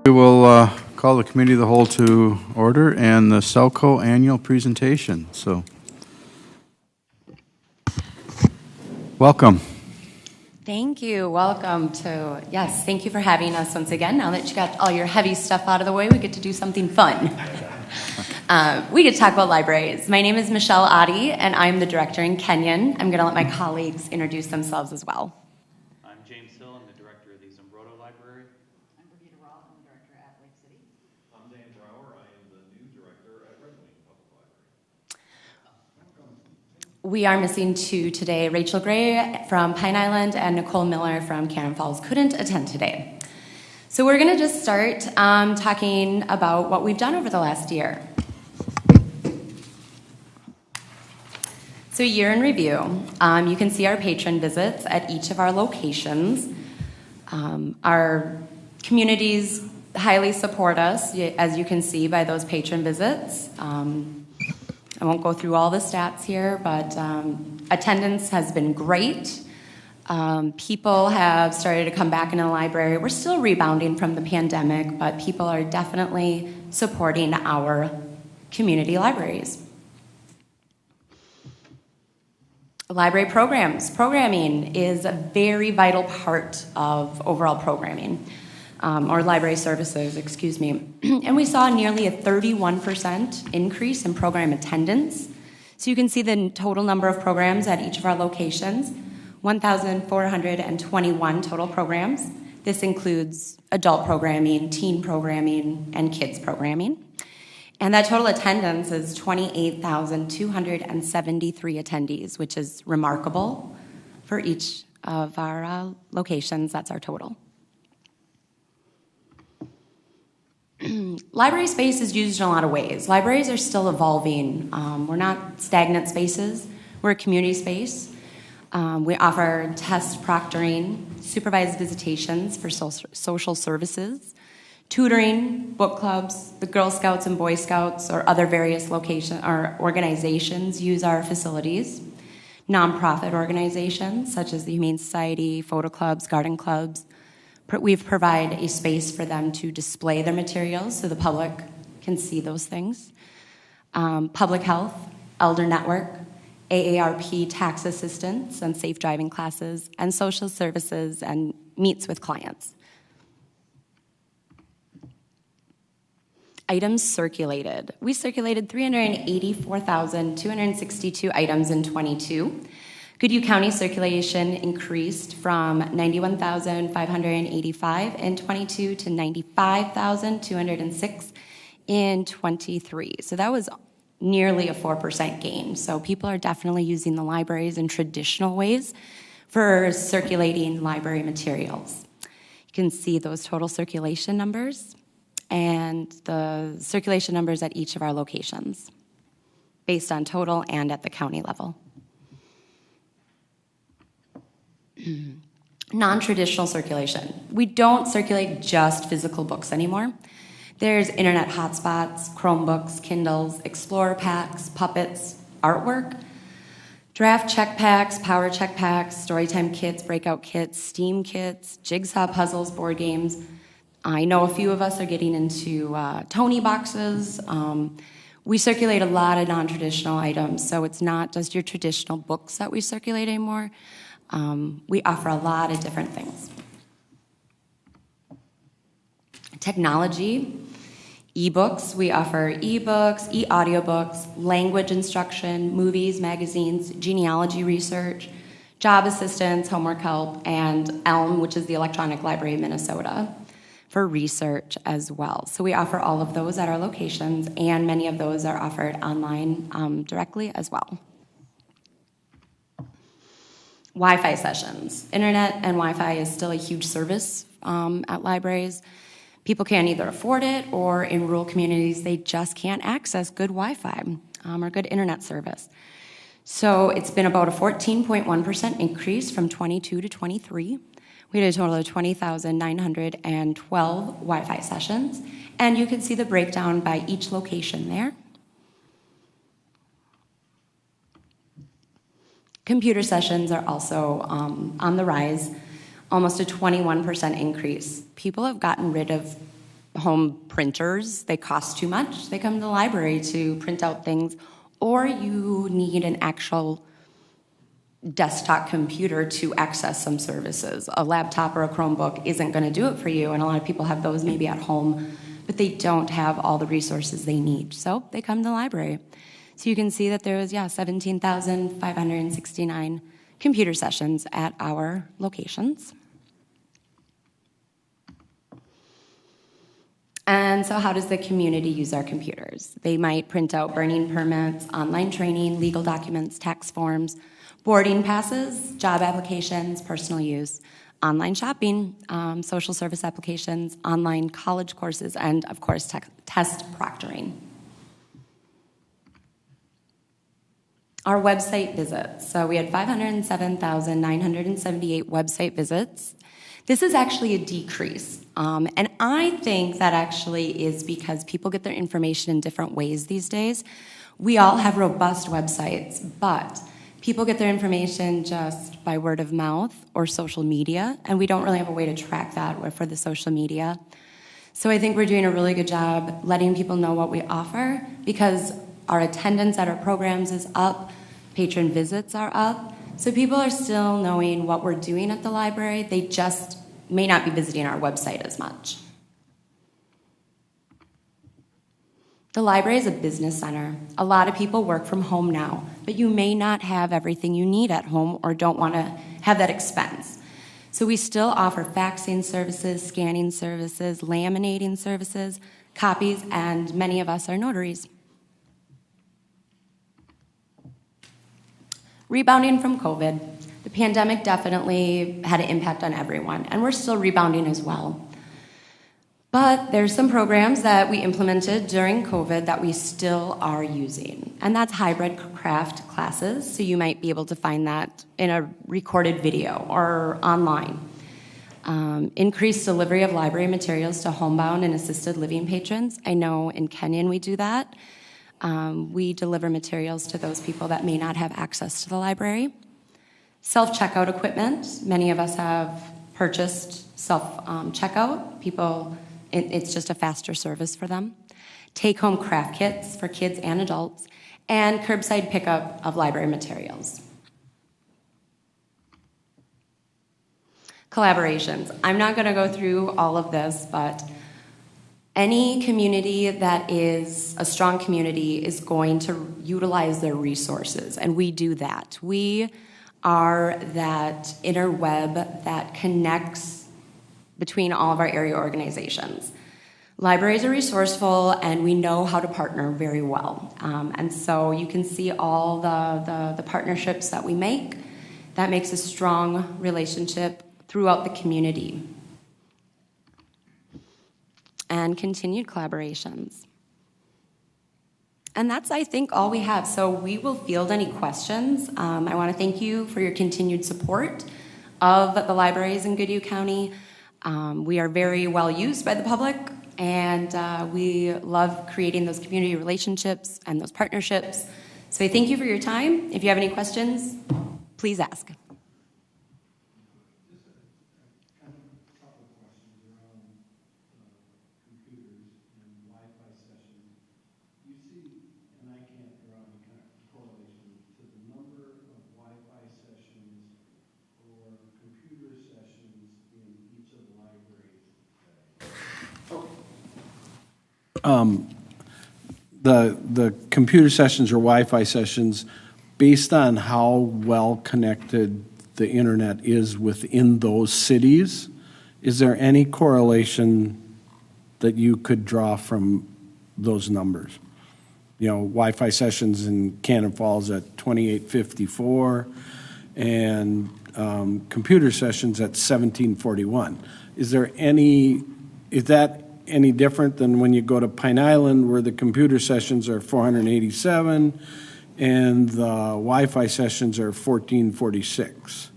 We will call the committee of the whole to order and the SELCO annual presentation. So, welcome. Thank you. Welcome to, yes, thank you for having us once again. Now that you got all your heavy stuff out of the way, we get to do something fun. We get to talk about libraries. My name is Michelle Adi, and I'm the director in Kenyon. I'm going to let my colleagues introduce themselves as well. I'm James Hill. I'm the director of the Zambroto Library. I'm Brigitte Rawl. I'm the director at Lake City. I'm Dan Brower. I am the new director at Red Wing Public Library. We are missing two today. Rachel Gray from Pine Island and Nicole Miller from Cannon Falls couldn't attend today. So we're going to just start talking about what we've done over the last year. So year in review, you can see our patron visits at each of our locations. Our communities highly support us, as you can see by those patron visits. I won't go through all the stats here, but attendance has been great. People have started to come back into the library. We're still rebounding from the pandemic, but people are definitely supporting our community libraries. Library programs. Programming is a very vital part of overall programming, or library services, excuse me. And we saw nearly a 31% increase in program attendance. So you can see the total number of programs at each of our locations, 1,421 total programs. This includes adult programming, teen programming, and kids programming. And that total attendance is 28,273 attendees, which is remarkable for each of our locations. That's our total. Library space is used in a lot of ways. Libraries are still evolving. We're not stagnant spaces. We're a community space. We offer test proctoring, supervised visitations for social services, tutoring, book clubs, the Girl Scouts and Boy Scouts or other various locations or organizations use our facilities. Nonprofit organizations such as the Humane Society, photo clubs, garden clubs. We've provided a space for them to display their materials so the public can see those things. Public health, elder network, AARP tax assistance and safe driving classes, and social services and meets with clients. Items circulated. We circulated 384,262 items in 22. Goodhue County circulation increased from 91,585 in 22 to 95,206 in 23. So that was nearly a 4% gain. So people are definitely using the libraries in traditional ways for circulating library materials. You can see those total circulation numbers and the circulation numbers at each of our locations, based on total and at the county level. Non-traditional circulation. We don't circulate just physical books anymore. There's internet hotspots, Chromebooks, Kindles, Explorer packs, puppets, artwork, draft check packs, power check packs, storytime kits, breakout kits, STEAM kits, jigsaw puzzles, board games. I know a few of us are getting into Tony boxes. We circulate a lot of non-traditional items, so it's not just your traditional books that we circulate anymore. We offer a lot of different things. Technology, ebooks. We offer ebooks, e-audiobooks, language instruction, movies, magazines, genealogy research, job assistance, homework help, and ELM, which is the Electronic Library of Minnesota, for research as well. So we offer all of those at our locations, and many of those are offered online directly as well. Wi-Fi sessions. Internet and Wi-Fi is still a huge service at libraries. People can't either afford it, or in rural communities, they just can't access good Wi-Fi or good internet service. So it's been about a 14.1% increase from 22 to 23. We had a total of 20,912 Wi-Fi sessions, and you can see the breakdown by each location there. Computer sessions are also on the rise, almost a 21% increase. People have gotten rid of home printers, they cost too much, they come to the library to print out things, or you need an actual desktop computer to access some services. A laptop or a Chromebook isn't going to do it for you, and a lot of people have those maybe at home, but they don't have all the resources they need, so they come to the library. So you can see that there was, 17,569 computer sessions at our locations. And so how does the community use our computers? They might print out burning permits, online training, legal documents, tax forms, boarding passes, job applications, personal use, online shopping, social service applications, online college courses, and of course, test proctoring. Our website visits. So we had 507,978 website visits. This is actually a decrease. And I think that actually is because people get their information in different ways these days. We all have robust websites, but people get their information just by word of mouth or social media, and we don't really have a way to track that for the social media. So I think we're doing a really good job letting people know what we offer, because our attendance at our programs is up, patron visits are up, so people are still knowing what we're doing at the library. They just may not be visiting our website as much. The library is a business center. A lot of people work from home now, but you may not have everything you need at home or don't want to have that expense. So we still offer faxing services, scanning services, laminating services, copies, and many of us are notaries. Rebounding from COVID. The pandemic definitely had an impact on everyone, and we're still rebounding as well. But there's some programs that we implemented during COVID that we still are using, and that's hybrid craft classes, so you might be able to find that in a recorded video or online. Increased delivery of library materials to homebound and assisted living patrons. I know in Kenyon we do that. We deliver materials to those people that may not have access to the library. Self-checkout equipment. Many of us have purchased self-checkout. People, it's just a faster service for them. Take-home craft kits for kids and adults, and curbside pickup of library materials. Collaborations. I'm not going to go through all of this, but any community that is a strong community is going to utilize their resources, and we do that. We are that interweb that connects between all of our area organizations. Libraries are resourceful, and we know how to partner very well. And so you can see all the partnerships that we make. That makes a strong relationship throughout the community. And continued collaborations. And that's, I think, all we have. So we will field any questions. I want to thank you for your continued support of the libraries in Goodhue County. We are very well used by the public, and we love creating those community relationships and those partnerships. So I thank you for your time. If you have any questions, please ask. The computer sessions or Wi-Fi sessions, based on how well connected the internet is within those cities, is there any correlation that you could draw from those numbers? You know, Wi-Fi sessions in Cannon Falls at 2854 and computer sessions at 1741. Is that any different than when you go to Pine Island, where the computer sessions are 487 and the Wi-Fi sessions are 1446?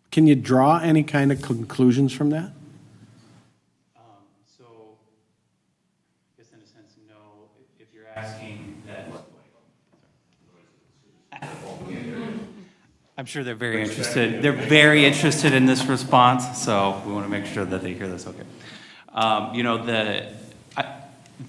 Can you draw any kind of conclusions from that? So, I guess in a sense, no. If you're asking that, I'm sure they're very interested. They're very interested in this response, so we want to make sure that they hear this okay. You know,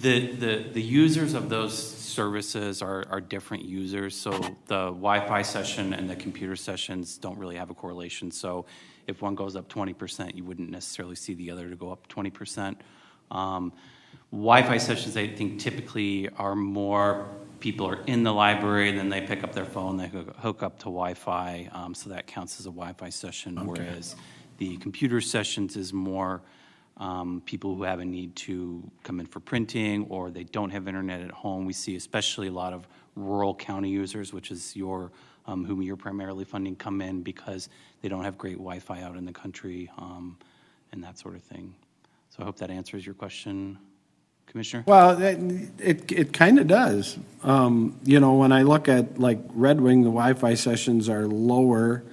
the users of those services are different users. So the Wi-Fi session and the computer sessions don't really have a correlation. So if one goes up 20%, you wouldn't necessarily see the other to go up 20%. Wi-Fi sessions, I think, typically are more people are in the library, then they pick up their phone, they hook up to Wi-Fi, so that counts as a Wi-Fi session. Okay. Whereas the computer sessions is more people who have a need to come in for printing, or they don't have internet at home. We see especially a lot of rural county users, which is whom you're primarily funding, come in because they don't have great Wi-Fi out in the country, and that sort of thing. So I hope that answers your question, Commissioner. Well, it kind of does. You know, when I look at like Red Wing, the Wi-Fi sessions are lower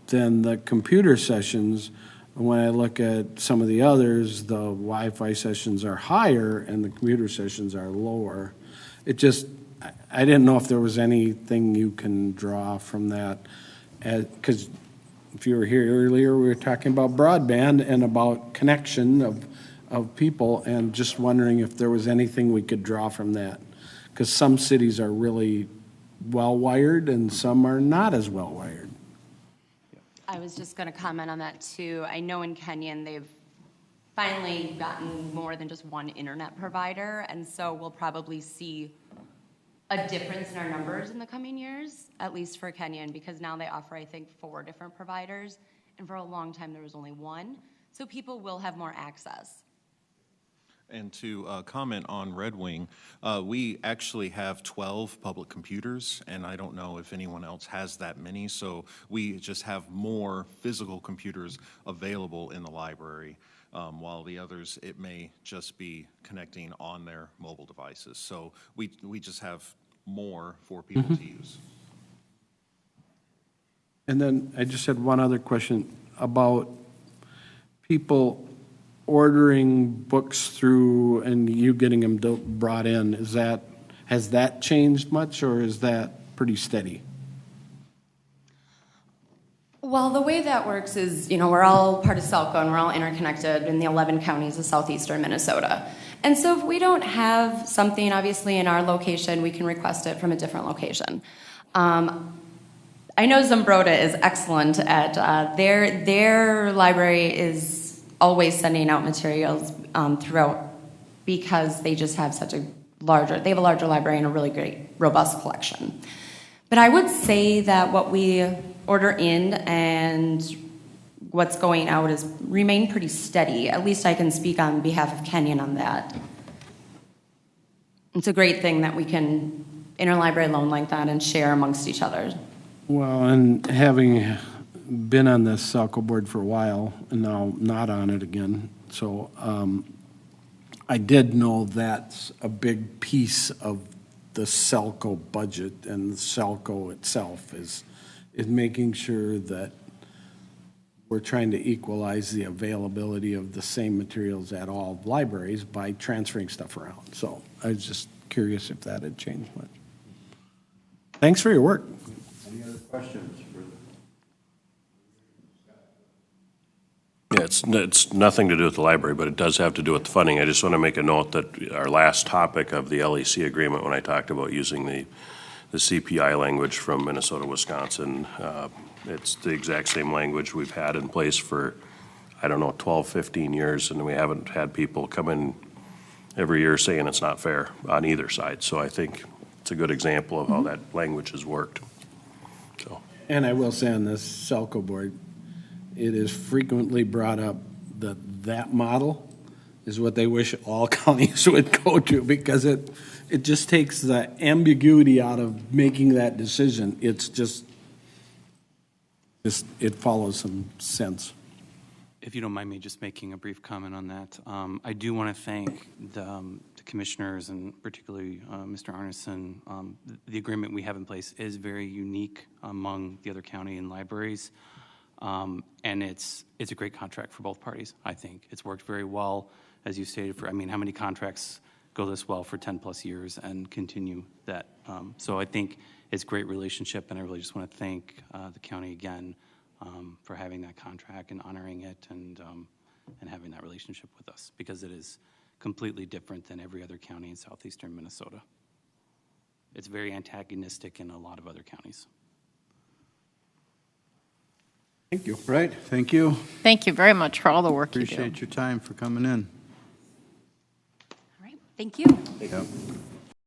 than the computer sessions. When I look at some of the others, the Wi-Fi sessions are higher and the computer sessions are lower. It just, I didn't know if there was anything you can draw from that. Because if you were here earlier, we were talking about broadband and about connection of people, and just wondering if there was anything we could draw from that. Because some cities are really well-wired and some are not as well-wired. I was just going to comment on that too. I know in Kenyon they've finally gotten more than just one internet provider, and so we'll probably see a difference in our numbers in the coming years, at least for Kenyon, because now they offer, I think, 4 different providers, and for a long time there was only one. So people will have more access. And to comment on Red Wing, we actually have 12 public computers, and I don't know if anyone else has that many, so we just have more physical computers available in the library, while the others, it may just be connecting on their mobile devices. So we just have more for people to use. And then I just had one other question about people ordering books through and you getting them brought in. Has that changed much, or is that pretty steady? Well, the way that works is, you know, we're all part of SELCO and we're all interconnected in the 11 counties of southeastern Minnesota. And so if we don't have something, obviously, in our location, we can request it from a different location. I know Zumbrota is excellent at, their library is always sending out materials throughout, because they just have such a they have a larger library and a really great, robust collection. But I would say that what we order in and what's going out is remain pretty steady. At least I can speak on behalf of Kenyon on that. It's a great thing that we can interlibrary loan like that and share amongst each other. Well, and having been on this SELCO board for a while and now not on it again, so I did know that's a big piece of the SELCO budget, and the SELCO itself is making sure that we're trying to equalize the availability of the same materials at all libraries by transferring stuff around. So I was just curious if that had changed much. Thanks for your work. Any other questions? Yeah, it's nothing to do with the library, but it does have to do with the funding. I just want to make a note that our last topic of the LEC agreement, when I talked about using the CPI language from Minnesota, Wisconsin, it's the exact same language we've had in place for, I don't know, 12, 15 years, and we haven't had people come in every year saying it's not fair on either side. So I think it's a good example of how that language has worked. So. And I will say on this SELCO board, it is frequently brought up that that model is what they wish all counties would go to, because it just takes the ambiguity out of making that decision. It's just it follows some sense. If you don't mind me just making a brief comment on that, I do want to thank the commissioners, and particularly Mr. Arneson. The agreement we have in place is very unique among the other county and libraries. And it's a great contract for both parties, I think. It's worked very well, as you stated, how many contracts go this well for 10 plus years and continue that? So I think it's a great relationship, and I really just want to thank the county again for having that contract and honoring it, and and having that relationship with us, because it is completely different than every other county in southeastern Minnesota. It's very antagonistic in a lot of other counties. Thank you. Right, thank you. Thank you very much for all the work you do. Appreciate your time for coming in. All right, thank you. Yep.